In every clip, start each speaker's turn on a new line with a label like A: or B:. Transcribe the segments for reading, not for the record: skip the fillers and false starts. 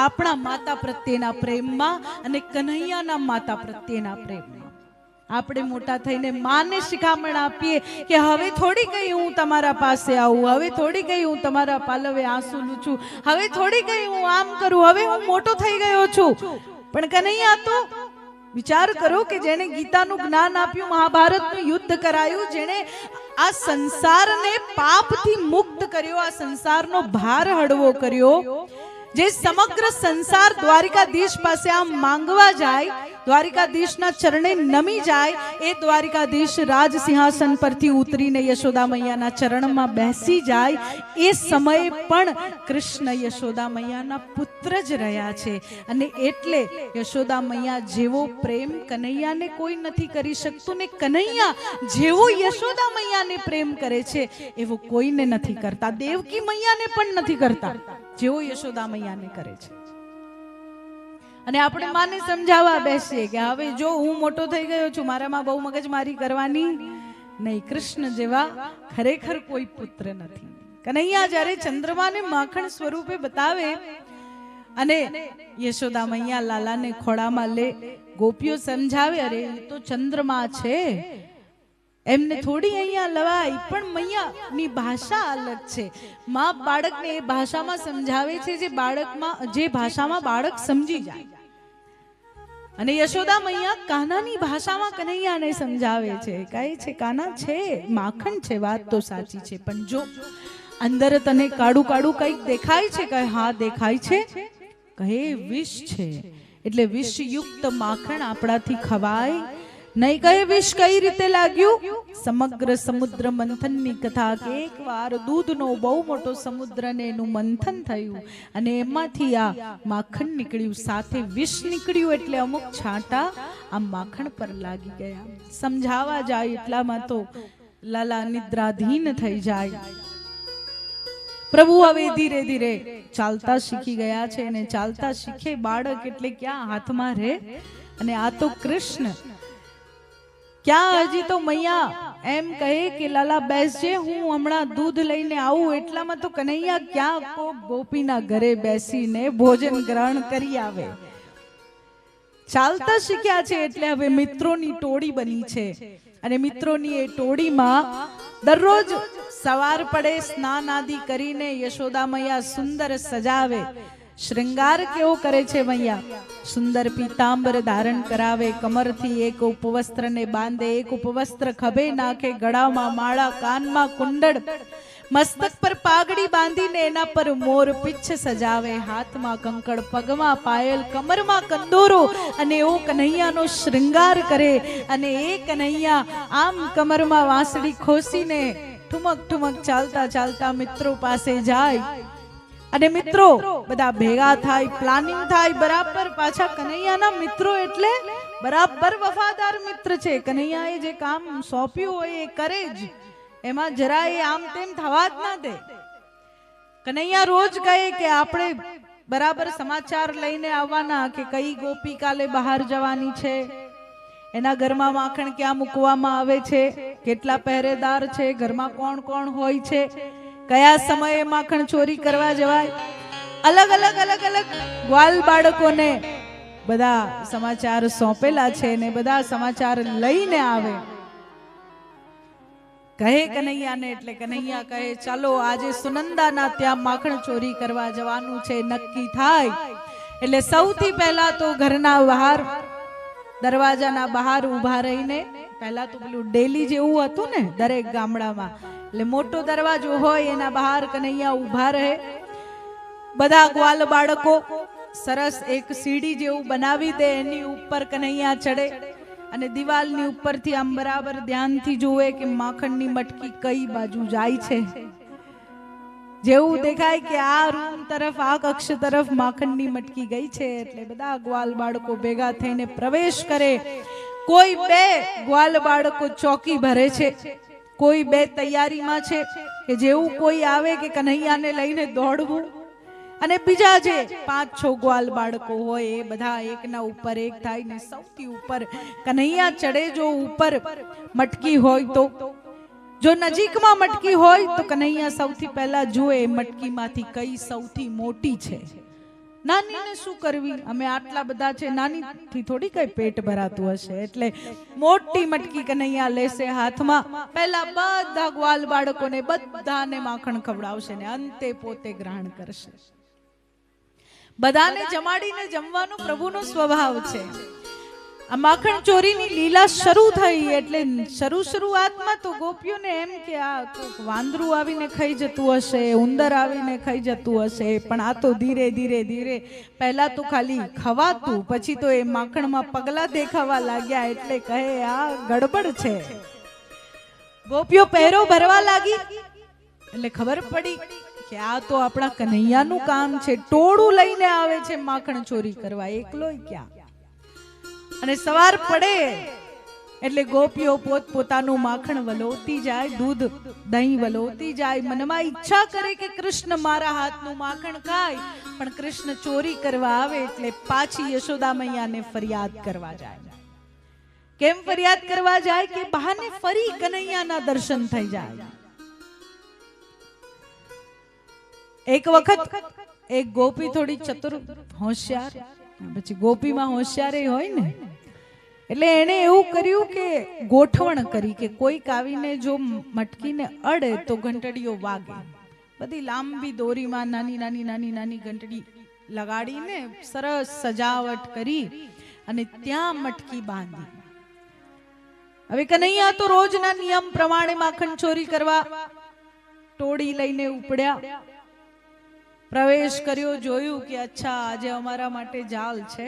A: આપણા માતા પ્રત્યેના પ્રેમમાં અને કનૈયાના માતા પ્રત્યેના પ્રેમમાં. આપણે મોટા થઈને માને શિખામણ આપીએ કે હવે થોડી કઈ હું તમારા પાસે આવું, હવે થોડી કઈ હું તમારા પાલવે આંસુ લૂછું, હવે થોડી કઈ હું આમ કરું, હવે હું મોટો થઈ ગયો છું. પણ કનૈયા તો વિચાર કરો કે જેણે ગીતાનું જ્ઞાન આપ્યું, મહાભારતનું યુદ્ધ કરાયું, જેણે આ સંસારને પાપથી મુક્ત કર્યો, આ સંસારનો ભાર હળવો કર્યો, જે સમગ્ર સંસાર દ્વારિકાધીશ પાસે આમ માંગવા જાય, દ્વારિકાધીશના ચરણે નમી જાય, એ દ્વારિકાધીશ રાજ સિંહાસન પરથી ઉતરીને યશોદા મૈયાના ચરણમાં બેસી જાય, એ સમયે પણ કૃષ્ણ યશોદા મૈયાના પુત્ર જ રહ્યા છે. અને એટલે યશોદા મૈયા જેવો પ્રેમ કનૈયાને કોઈ નથી કરી શકતું, ને કનૈયા જેવો યશોદા મૈયાને પ્રેમ કરે છે એવો કોઈને નથી કરતા. દેવકી મૈયાને પણ નથી કરતા જેવો યશોદા મૈયાને કરે છે. અને આપણે માને સમજાવવા બેસીએ કે હવે જો હું મોટો થઈ ગયો છું, મારામાં બહુ મગજમારી કરવાની નહીં. કૃષ્ણ જેવા ખરેખર કોઈ પુત્ર નથી. કનૈયા જ્યારે ચંદ્રમાને માખણ સ્વરૂપે બતાવે અને યશોદા મૈયા લાલાને ખોળામાં લે, ગોપીઓ સમજાવે, અરે એ તો ચંદ્રમા છે, એમને થોડી અહીંયા લવાય. પણ મૈયાની ભાષા અલગ છે. માં બાળકને એ ભાષામાં સમજાવે છે જે ભાષામાં બાળક સમજી જાય. અને યશોદા મૈયા કાનાની ભાષામાં કનૈયાને સમજાવે છે, કહે છે કાના છે, માખણ છે, વાત તો સાચી છે, પણ જો અંદર તને કાળું કાળું કંઈક દેખાય છે, કહે હા દેખાય છે, કહે વિષ છે, એટલે વિષયુક્ત માખણ આપણાથી ખવાય નહીં. કહે વિષ કઈ રીતે લાગ્યું? સમગ્ર સમુદ્ર મંથનની કથા કે એકવાર દૂધનો બહુ મોટો સમુદ્ર ને એનું મંથન થયું અને એમાંથી આ માખણ નીકળ્યું, સાથે વિષ નીકળ્યું, એટલે અમુક છાંટા આ માખણ પર લાગી ગયા. સમજાવવા જાય એટલામાં તો લાલા નિદ્રાધીન થઈ જાય. પ્રભુ હવે ધીરે ધીરે ચાલતા શીખી ગયા છે, અને ચાલતા શીખે બાળક એટલે ક્યાં હાથમાં રહે. અને આ તો કૃષ્ણ ક્યાં, હજી તો મૈયા એમ કહે કે લાલા બેસજે, હું હમણાં દૂધ લઈને આવું. એટલામાં તો કનૈયા ક્યાં કોક ગોપીના ઘરે બેસીને ભોજન ગ્રહણ કરી આવે. ચાલતા શીખ્યા છે એટલે હવે મિત્રોની ટોળી બની છે. અને મિત્રોની એ ટોળીમાં દરરોજ સવાર પડે સ્નાન આદિ કરીને યશોદા મૈયા સુંદર સજાવે. શ્રૃંગાર કેવો કરે છે મૈયા? સુંદર પીતાંબર ધારણ કરાવે, કમરથી એક ઉપવસ્ત્રને બાંધે, એક ઉપવસ્ત્ર ખભે નાખે, ગળામાં માળા, કાનમાં કુંડળ, મસ્તક પર પાઘડી બાંધીને એના પર મોર પીછ સજાવે, હાથમાં કંકણ, પગમાં પાયલ, કમરમાં કંદોરો, અને એવો કનૈયાનો શ્રૃંગાર કરે. અને એ કનૈયા આમ કમરમાં વાંસળી ખોસીને ઠુમક ઠુમક ચાલતા ચાલતા મિત્રો પાસે જાય. અને મિત્રો બધા ભેગા થાય, પ્લાનિંગ થાય બરાબર. પાછા કનૈયાના મિત્રો એટલે બરાબર વફાદાર મિત્ર છે. કનૈયાએ જે કામ સોંપ્યું હોય એ કરે જ, એમાં જરા એ આમ તેમ થવા જ ના દે. કનૈયા રોજ કહે કે આપણે બરાબર સમાચાર લઈને આવવાના કે કઈ ગોપી કાલે બહાર જવાની છે, એના ઘરમાં માખણ ક્યાં મૂકવામાં આવે છે, કેટલા પહેરેદાર છે, ઘરમાં કોણ કોણ હોય છે, કયા સમયે માખણ ચોરી કરવા જવાય. અલગ અલગ અલગ અલગ ગ્વાલ બાળકોને બધા સમાચાર સોંપેલા છે ને બધા સમાચાર લઈને આવે. કહે કનૈયાને, એટલે કનૈયા કહે ચાલો આજે સુનંદાના ત્યાં માખણ ચોરી કરવા જવાનું છે, નક્કી થાય. એટલે સૌથી પહેલા તો ઘરના બહાર દરવાજાના બહાર ઉભા રહીને, પહેલા તો પેલું ડેલી જેવું હતું ને દરેક ગામડામાં, એટલે મોટો દરવાજો હોય એના બહાર કનૈયા ઉભા રહે. બધા ગ્વાલ બાળકો સરસ એક સીડી જેવું બનાવી દે, એની ઉપર કનૈયા ચડે અને દિવાલની ઉપરથી આમ બરાબર ધ્યાનથી જોવે કે માખણની મટકી કઈ બાજુ જાય છે. જેવું દેખાય કે આ રૂમ તરફ, આ કક્ષ તરફ માખણની મટકી ગઈ છે, એટલે બધા ગ્વાલ બાળકો ભેગા થઈને પ્રવેશ કરે. કોઈ બે ગ્વાલ બાળકો ચોકી ભરે છે, કોઈ બે તૈયારીમાં છે કે જેવું કોઈ આવે કે કનૈયાને લઈને દોડવું. અને બીજા જે 5-6 ગ્વાલ બાળકો હોય એ બધા એકના ઉપર એક થાય ને સૌથી ઉપર કનૈયા ચડે. જો ઉપર મટકી હોય તો, જો નજીકમાં મટકી હોય તો કનૈયા સૌથી પહેલા જુએ મટકીમાંથી કઈ સૌથી મોટી છે. નાનીને શું કરવી, અમે આટલા બધા છે, નાનીથી થોડી કઈ પેટ ભરાતું હશે. એટલે મોટી મટકી કનૈયા લેશે હાથમાં. પહેલા બધા ગ્વાલ બાળકોને બધાને માખણ ખવડાવશે ને અંતે પોતે ગ્રહણ કરશે. બધાને જમાડીને જમવાનો પ્રભુનો સ્વભાવ છે. આ માખણ ચોરીની લીલા શરૂ થઈ એટલે શરૂઆતમાં તો ગોપીઓને એમ કે આ તો વાંદરું આવીને ખાઈ જતું હશે, ઉંદર આવીને ખાઈ જતું હશે, પણ આ તો ધીરે ધીરે ધીરે પહેલા તો ખાલી ખવાતું, પછી તો એ માખણમાં પગલા દેખાવા લાગ્યા એટલે કહે આ ગડબડ છે. ગોપીઓ પહેરો ભરવા લાગી એટલે ખબર પડી કે આ તો આપણા કનૈયાનું કામ છે. ટોળું લઈને આવે છે માખણ ચોરી કરવા, એકલોય ક્યાં. અને સવાર પડે એટલે ગોપીઓ પોતાનું માખણ વલોતી જાય, દૂધ દહીં વલોતી જાય. મનમાં ઈચ્છા કરે કે કૃષ્ણ મારા હાથનું માખણ ખાય, પણ કૃષ્ણ ચોરી કરવા આવે એટલે પાછી યશોદા મૈયાને ફરિયાદ કરવા જાય. કેમ ફરિયાદ કરવા જાય કે બહાને ફરી કનૈયાના દર્શન થઈ જાય. એક વખત એક ગોપી થોડી ચતુર હોશિયાર, પછી ગોપીમાં હોશિયાર હોય ને, એટલે એને એવું કર્યું કે ગોઠવણ કરી કે કોઈક આવીને જો મટકીને અડે તો ઘંટડીઓ વાગે. બધી લાંબી દોરીમાં નાની નાની નાની નાની ઘંટડી લગાડીને સરસ સજાવટ કરી અને ત્યાં મટકી બાંધી. હવે કનૈયા તો રોજના નિયમ પ્રમાણે માખણ ચોરી કરવા ટોળી લઈને ઉપડ્યા. પ્રવેશ કર્યો, જોયું કે અચ્છા આજે અમારા માટે જાલ છે.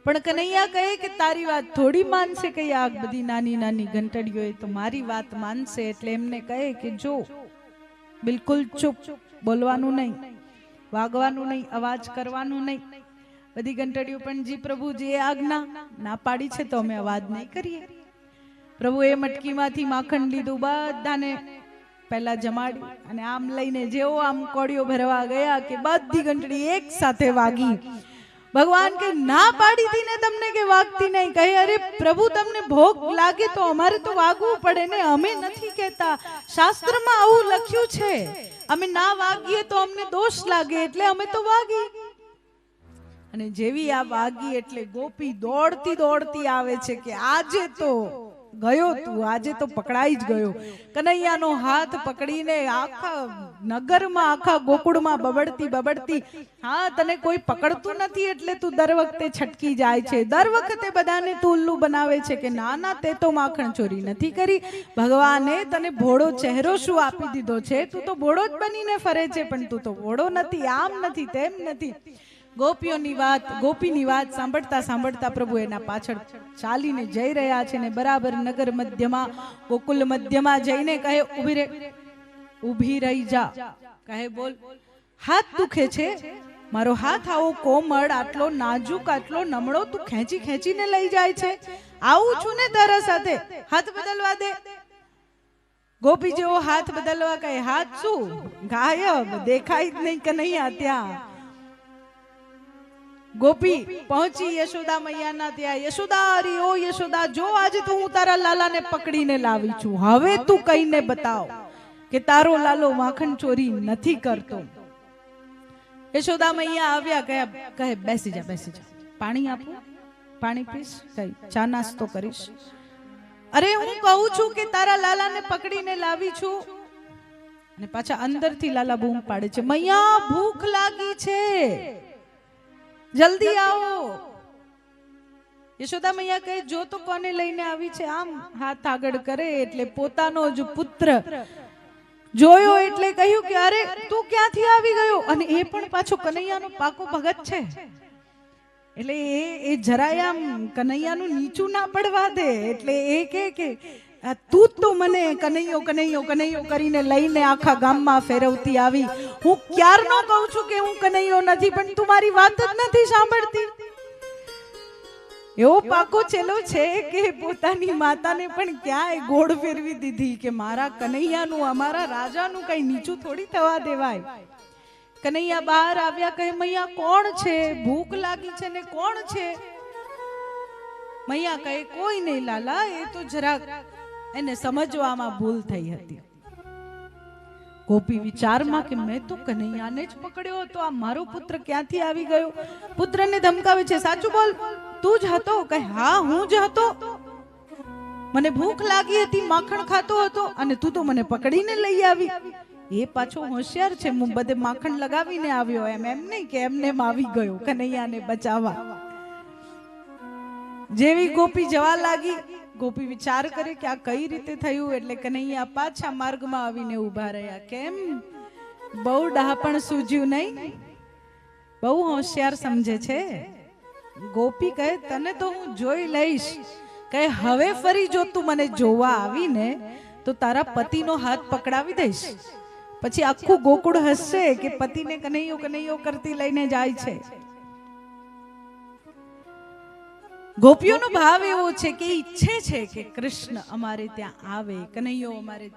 A: પણ કનૈયા કહે કે તારી વાત થોડી માનશે કે આ બધી નાની નાની ઘંટડીઓ, તો મારી વાત માનશે. એટલે એમને કહે કે જો બિલકુલ ચૂપ, બોલવાનું નહીં, વાગવાનું નહીં, અવાજ કરવાનું નહીં. બધી ઘંટડીઓ પણ જી પ્રભુ જે આજ્ઞા, ના પાડી છે તો અમે અવાજ નહીં કરીએ. પ્રભુ એ મટકીમાંથી માખણ લીધું, બધાને પહેલા જમાડી અને આમ લઈને જેવો આમ કોડીઓ ભરવા ગયા કે બધી ઘંટડી એક સાથે વાગી. ભગવાન કે ના પાડી હતી ને તમને કે વાગતી નહીં. કહે અરે પ્રભુ તમને ભોગ લાગે તો અમારે તો વાગવું પડે ને, અમે નથી કહેતા, શાસ્ત્રમાં આવું લખ્યું છે, અમે ના વાગીએ તો અમને દોષ લાગે એટલે અમે તો વાગી. અને જેવી આ વાગી એટલે ગોપી દોડતી દોડતી આવે છે કે આજે તો ગયો તું, આજે તો પકડાઈ જ ગયો. કનૈયાનો હાથ પકડીને આખા નગરમાં, આખા ગોકુળમાં બબડતી બબડતી, હા તને કોઈ પકડતું નથી એટલે તું દર વખતે છટકી જાય છે, દર વખતે બધાને તું ઉલ્લુ બનાવે છે કે ના ના તે તો માખણ ચોરી નથી કરી, ભગવાને તને ભોળો ચહેરો શું આપી દીધો છે, તું તો ભોળો જ બનીને ફરે છે, પણ તું તો ભોળો નથી, આમ નથી, તેમ નથી. ગોપીઓની વાત, ગોપીની વાત સાંભળતા સાંભળતા પ્રભુ એના પાછળ ચાલીને જઈ રહ્યા છે ને બરાબર નગર મધ્યમાં, ગોકુલ મધ્યમાં જઈને કહે ઊભી રે, ઊભી રહી જા. કહે બોલ, હાથ દુખે છે મારો, હાથ આવો કોમળ, આટલો નાજુક, આટલો નમળો, તું ખેંચી ખેંચીને લઈ જાય છે. આવું છું ને તારા સાથે, હાથ બદલવા દે. ગોપી જેવો હાથ બદલવા કહે, હાથ શું ગાયબ, દેખાય જ નહીં કનૈયા ત્યાં. ગોપી પહોંચી યશોદા મૈયાના ત્યાં. યશોદા, અરે ઓ યશોદા, જો આજે તો હું તારા લાલાને પકડીને લાવી છું, હવે તું કહીને બતાવ કે તારો લાલો માખણ ચોરી નથી કરતો. યશોદા મૈયા આવ્યા, કહે બેસી જા, બેસી જા, પાણી આપું, પાણી પીશ, કઈ ચા નાસ્તો કરીશ. અરે હું કહું છું કે તારા લાલાને પકડીને લાવી છું. અને પાછા અંદરથી લાલા બૂમ પાડે છે, મૈયા ભૂખ લાગી છે, જલ્દી આવો. યશોદા મૈયા કહે જો તો કોને લઈને આવી છે. આમ હાથ આગળ કરે એટલે પોતાનો જ પુત્ર જોયો એટલે કહ્યું કે અરે તું ક્યાંથી આવી ગયો, અને એ પણ પાછો કનૈયાનો પાકો ભગત છે. એટલે એ જરાય આમ કનૈયાનું નીચું ના પડવા દે. એટલે એ કે તું તો મને કનૈયો કનૈયો કનૈયો કરીને લઈને આખા ગામમાં ફેરવતી આવી. હું ક્યારનો કહું છું કે હું કનૈયો નથી, પણ તું મારી વાત જ નથી સાંભળતી. એવો પાકો ચેલો છે કે પોતાની માતાને પણ ક્યાંય ગોળ ફેરવી દીધી કે મારા કનૈયાનું, અમારા રાજાનું કઈ નીચું થોડી થવા દેવાય. કનૈયા બહાર આવ્યા, કહે મૈયા કોણ છે, ભૂખ લાગી છે ને કોણ છે. મૈયા કહે કોઈ નહીં લાલા, એ તો જરાક એને સમજવામાં ભૂલ થઈ હતી. ગોપી વિચારમાં કે મેં તો કનૈયાને જ પકડ્યો હતો, આ મારો પુત્ર ક્યાંથી આવી ગયો? પુત્રને ધમકાવે છે, સાચું બોલ, તું જ હતો? કહે હા હું જ હતો. મને ભૂખ લાગી હતી, માખણ ખાતો હતો અને તું તો મને પકડીને લઈ આવી. એ પાછો હોશિયાર છે, હું બધે માખણ લગાવીને આવ્યો, એમ નહીં કે એમને આવી ગયો કનૈયાને બચાવવા. જેવી ગોપી જવા લાગી, ગોપી વિચાર કરે કે આ કઈ રીતે થયું, એટલે કનૈયા પાછા માર્ગમાં આવીને ઊભા રહ્યા. કેમ? બહુ ડહાપણ સૂજ્યું નહીં? બહુ હોશિયાર સમજે છે. ગોપી કહે તને તો હું જોઈ લઈશ. કહે હવે ફરી જો તું મને જોવા આવીને તો તારા પતિનો હાથ પકડાવી દઈશ. પછી આખું ગોકુળ હસશે કે પતિને કનૈયો કનૈયો કરતી લઈને જાય છે. ગોપીઓનો ભાવ એવો છે કે ઈચ્છે છે કે કૃષ્ણ અમારે ત્યાં આવે, કનૈયો અમારે